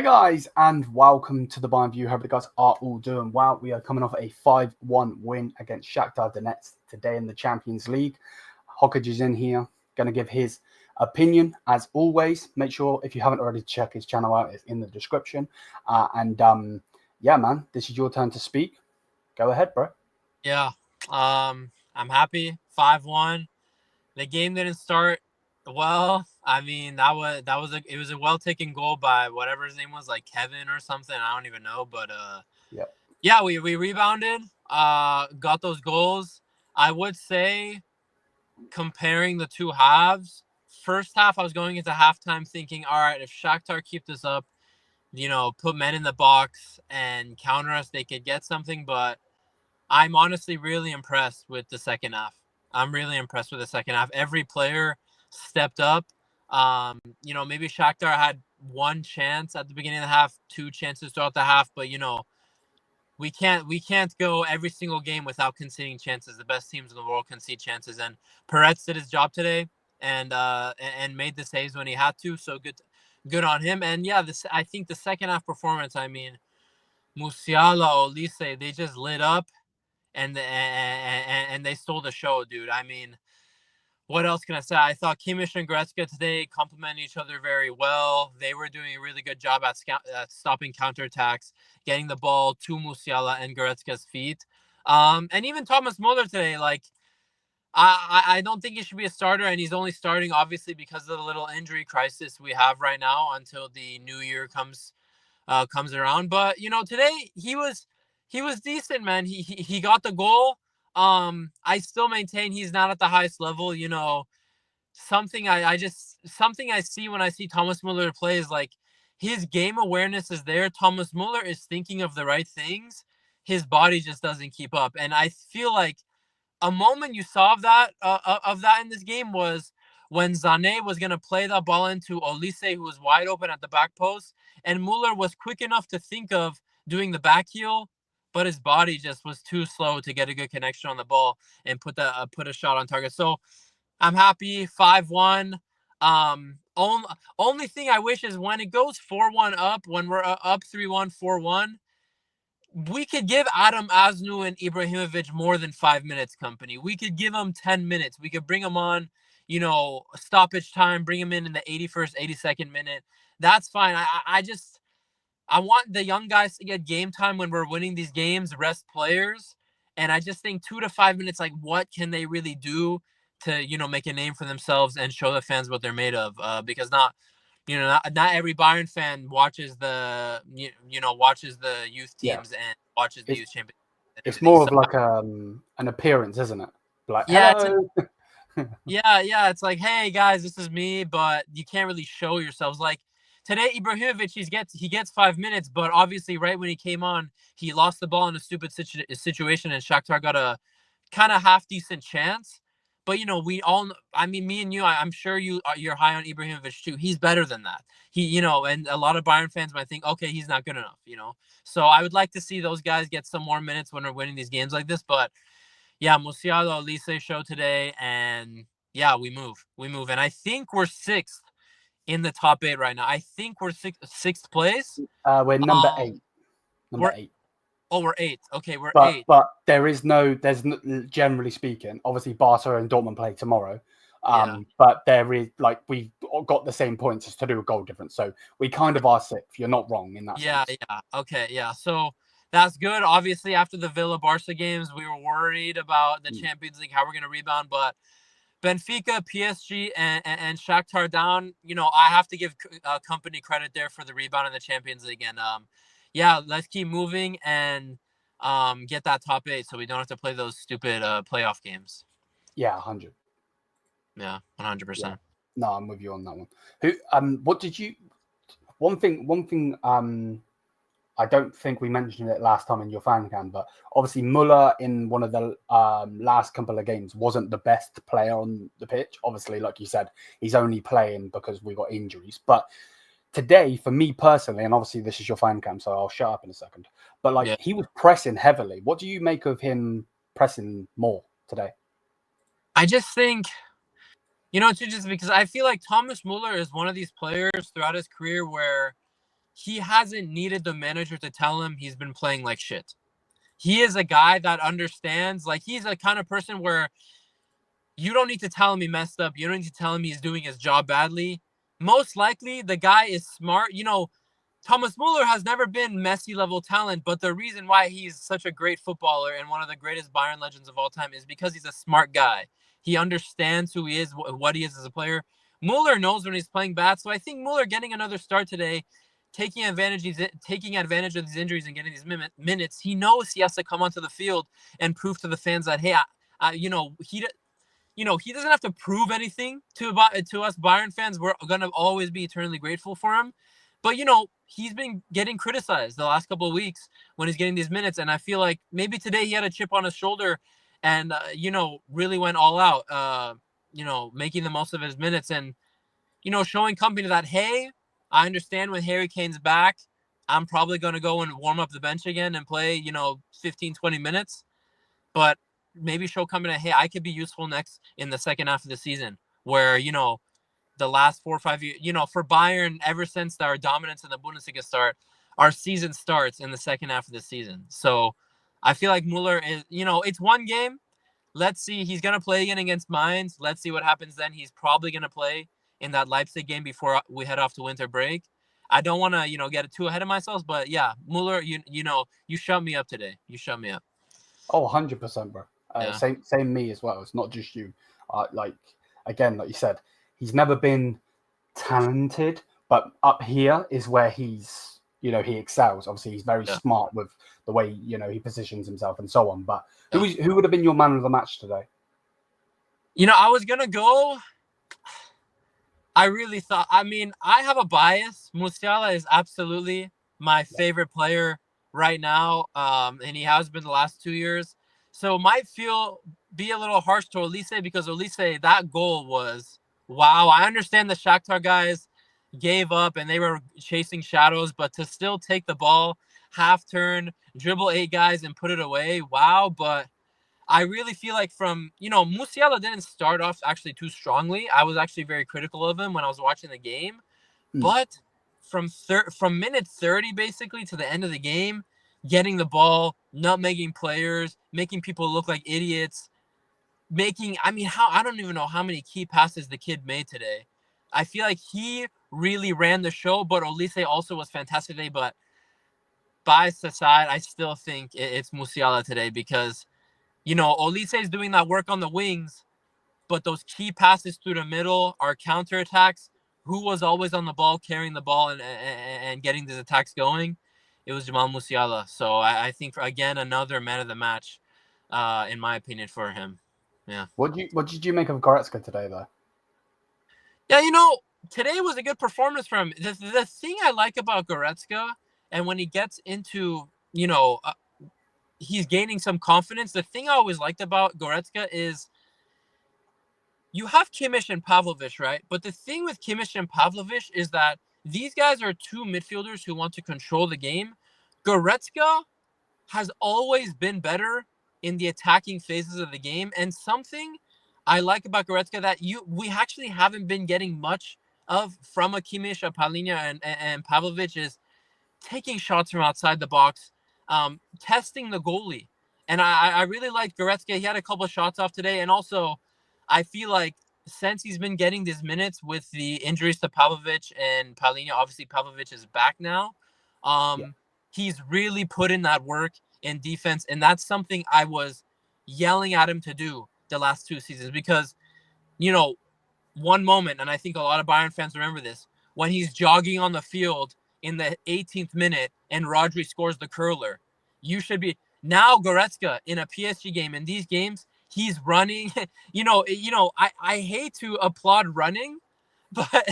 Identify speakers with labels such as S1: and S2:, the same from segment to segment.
S1: guys, and welcome to the Bayern View. Hope the guys are all doing well. We are coming off a 5-1 win against Shakhtar Donetsk today in the Champions League. Hokage is in here, going to give his opinion as always. Make sure if you haven't already check his channel out, it's in the description. Yeah, man, this is your turn to speak. Go ahead, bro.
S2: Yeah, I'm happy. 5-1. The game didn't start well. I mean, it was a well taken goal by whatever his name was, like Kevin or something. I don't even know, but yeah, we rebounded. Got those goals. I would say, comparing the two halves, first half I was going into halftime thinking, all right, if Shakhtar keep this up, put men in the box and counter us, they could get something. But I'm honestly really impressed with the second half. Every player stepped up. Maybe Shakhtar had one chance at the beginning of the half, two chances throughout the half, but we can't go every single game without conceding chances. The best teams in the world concede chances, and Peretz did his job today and made the saves when he had to. So good on him. And yeah, I think the second half performance. I mean, Musiala, Olise, they just lit up. And they stole the show, dude. I mean, what else can I say? I thought Kimmich and Goretzka today complement each other very well. They were doing a really good job at stopping counterattacks, getting the ball to Musiala and Goretzka's feet. And even Thomas Muller today, like, I don't think he should be a starter, and he's only starting obviously because of the little injury crisis we have right now until the new year comes around. But today he was decent, man. He got the goal. I still maintain he's not at the highest level. Something I see when I see Thomas Muller play is like his game awareness is there. Thomas Muller is thinking of the right things. His body just doesn't keep up, and I feel like a moment you saw of that in this game was when Sané was going to play that ball into Olise, who was wide open at the back post, and Muller was quick enough to think of doing the back heel, but his body just was too slow to get a good connection on the ball and put a shot on target. So I'm happy. 5-1. Only thing I wish is when it goes 4-1 up, when we're up 3-1, 4-1, we could give Adam Asnu and Ibrahimovic more than 5 minutes company. We could give them 10 minutes. We could bring them on, stoppage time, bring them in the 81st, 82nd minute. That's fine. I want the young guys to get game time when we're winning these games, rest players. And I just think 2 to 5 minutes, like, what can they really do to, make a name for themselves and show the fans what they're made of? Because not every Bayern fan watches the youth teams and watches the youth champions.
S1: It's more of like an appearance, isn't it? Like,
S2: yeah,
S1: hello.
S2: yeah. It's like, hey guys, this is me, but you can't really show yourselves. Like today, Ibrahimovic, he gets 5 minutes, but obviously, right when he came on, he lost the ball in a stupid situation, and Shakhtar got a kind of half decent chance. But we all, I mean, me and you, I'm sure you're high on Ibrahimovic too. He's better than that. And a lot of Bayern fans might think, okay, he's not good enough. So I would like to see those guys get some more minutes when we're winning these games like this. But yeah, Musiala, Olise show today, and yeah, we move, and I think we're sixth in the top 8 right now. I think we're sixth place.
S1: We're number 8. Number 8.
S2: Oh, we're 8th. Okay, we're 8th.
S1: But there's generally speaking, obviously Barca and Dortmund play tomorrow. But there is, like, we've got the same points as to do a goal difference. So we kind of are 6th. You're not wrong in that sense.
S2: Yeah. Okay, yeah. So that's good. Obviously, after the Villa Barca games, we were worried about the Champions League, how we're going to rebound. But Benfica, PSG, and Shakhtar down, I have to give company credit there for the rebound in the Champions League. And yeah, let's keep moving and get that top 8 so we don't have to play those stupid playoff games.
S1: Yeah, 100.
S2: Yeah, 100%. Yeah.
S1: No, I'm with you on that one. What did you? One thing. I don't think we mentioned it last time in your fan cam, but obviously Muller in one of the last couple of games wasn't the best player on the pitch. Obviously, like you said, he's only playing because we got injuries. But today, for me personally, and obviously this is your fan cam, so I'll shut up in a second. But he was pressing heavily. What do you make of him pressing more today?
S2: I just think, it's just because I feel like Thomas Muller is one of these players throughout his career where he hasn't needed the manager to tell him he's been playing like shit. He is a guy that understands, like, he's a kind of person where you don't need to tell him he messed up. You don't need to tell him he's doing his job badly. Most likely, the guy is smart. Thomas Muller has never been Messi level talent, but the reason why he's such a great footballer and one of the greatest Bayern legends of all time is because he's a smart guy. He understands who he is, what he is as a player. Muller knows when he's playing bad, so I think Muller getting another start today, taking advantage of these injuries and getting these minutes, he knows he has to come onto the field and prove to the fans that, hey, he doesn't have to prove anything to us Bayern fans. We're gonna always be eternally grateful for him. But, he's been getting criticized the last couple of weeks when he's getting these minutes. And I feel like maybe today he had a chip on his shoulder and, really went all out, making the most of his minutes and, showing company that, hey, I understand when Harry Kane's back, I'm probably going to go and warm up the bench again and play, 15, 20 minutes. But maybe show company that, hey, I could be useful next in the second half of the season where, the last 4 or 5 years, for Bayern, ever since our dominance in the Bundesliga start, our season starts in the second half of the season. So I feel like Muller is, it's one game. Let's see. He's going to play again against Mainz. Let's see what happens then. He's probably going to play in that Leipzig game before we head off to winter break. I don't want to, get too ahead of myself, but yeah, Muller, you shut me up today. You shut me up.
S1: Oh, 100%, bro.
S2: Yeah.
S1: Same me as well. It's not just you. Again, like you said, he's never been talented, but up here is where he's, he excels. Obviously, he's very smart with the way, he positions himself and so on. But who would have been your man of the match today?
S2: I was going to go. I really thought, I have a bias. Musiala is absolutely my favorite player right now. And he has been the last 2 years. So it might be a little harsh to Olise because Olise, that goal was, wow. I understand the Shakhtar guys gave up and they were chasing shadows, but to still take the ball, half turn, dribble 8 guys and put it away, wow. But I really feel like Musiala didn't start off actually too strongly. I was actually very critical of him when I was watching the game. But from minute 30 basically to the end of the game, getting the ball, nutmegging players, making people look like idiots, I don't even know how many key passes the kid made today. I feel like he really ran the show, but Olise also was fantastic today. But bias aside, I still think it's Musiala today because, Olise is doing that work on the wings, but those key passes through the middle are counterattacks. Who was always on the ball, carrying the ball and getting these attacks going? It was Jamal Musiala. So I think, again, another man of the match, in my opinion, for him. Yeah.
S1: What did you make of Goretzka today, though?
S2: Yeah, today was a good performance from him. The thing I like about Goretzka, and when he gets into, he's gaining some confidence. The thing I always liked about Goretzka is you have Kimmich and Pavlovic, right? But the thing with Kimmich and Pavlovic is that these guys are 2 midfielders who want to control the game. Goretzka has always been better in the attacking phases of the game. And something I like about Goretzka that we actually haven't been getting much of from a Kimmich, a Palhinha, and Pavlovic is taking shots from outside the box, testing the goalie. And I really like Goretzka. He had a couple of shots off today. And also, I feel like since he's been getting these minutes with the injuries to Pavlovic and Palhinha, obviously Pavlovic is back now. He's really put in that work in defense. And that's something I was yelling at him to do the last 2 seasons because, one moment, and I think a lot of Bayern fans remember this, when he's jogging on the field in the 18th minute and Rodri scores the curler. You should be now Goretzka in a PSG game. In these games, he's running. I hate to applaud running, but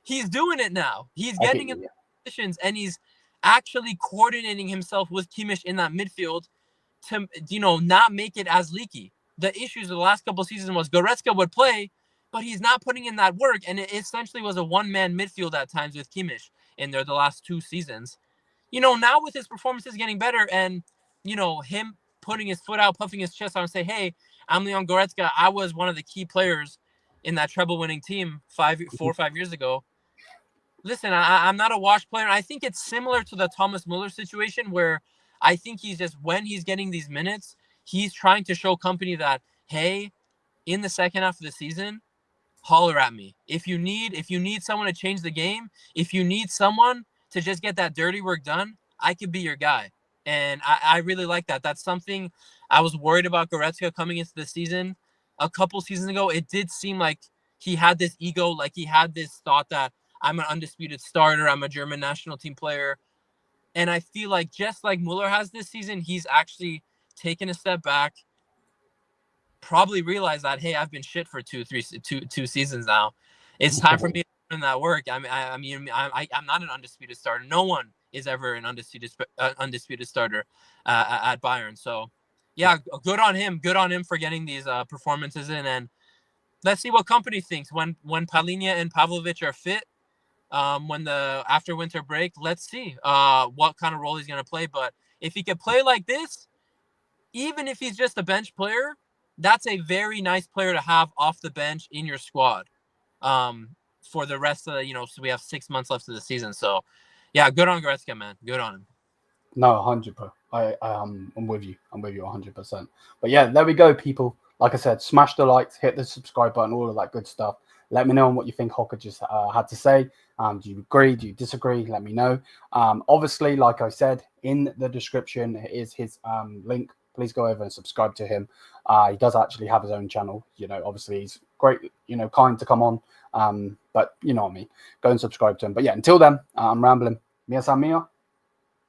S2: he's doing it now. He's getting in positions and he's actually coordinating himself with Kimmich in that midfield to, not make it as leaky. The issues of the last couple of seasons was Goretzka would play, but he's not putting in that work. And it essentially was a one-man midfield at times with Kimmich in there the last 2 seasons. Now with his performances getting better and, him putting his foot out, puffing his chest out and say, hey, I'm Leon Goretzka. I was one of the key players in that treble-winning team 4 or 5 years ago. listen, I'm not a wash player. I think it's similar to the Thomas Muller situation where I think he's just, when he's getting these minutes, he's trying to show company that, hey, in the second half of the season, holler at me. If you need someone to change the game, if you need someone to just get that dirty work done, I could be your guy. And I really like that. That's something I was worried about Goretzka coming into the season. A couple seasons ago, it did seem like he had this ego, like he had this thought that I'm an undisputed starter, I'm a German national team player. And I feel like just like Muller has this season, he's actually taken a step back, probably realized that, hey, I've been shit for two seasons now. It's time for me to put in that work. I'm not an undisputed starter. No one is ever an undisputed starter at Bayern. So, yeah, good on him. Good on him for getting these performances in. And let's see what company thinks when Palhinha and Pavlovic are fit. When the after winter break, let's see what kind of role he's going to play. But if he could play like this, even if he's just a bench player, that's a very nice player to have off the bench in your squad for the rest of the, so we have 6 months left of the season. So, yeah, good on Goretzka, man. Good on him.
S1: No, 100%. I'm with you. I'm with you 100%. But yeah, there we go, people. Like I said, smash the likes, hit the subscribe button, all of that good stuff. Let me know on what you think Hokage just had to say. Do you agree? Do you disagree? Let me know. Obviously, like I said, in the description is his link. Please go over and subscribe to him. He does actually have his own channel. Obviously he's great, kind to come on. But you know what I mean. Go and subscribe to him. But yeah, until then, I'm rambling. Mia san mia.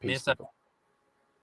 S1: Peace.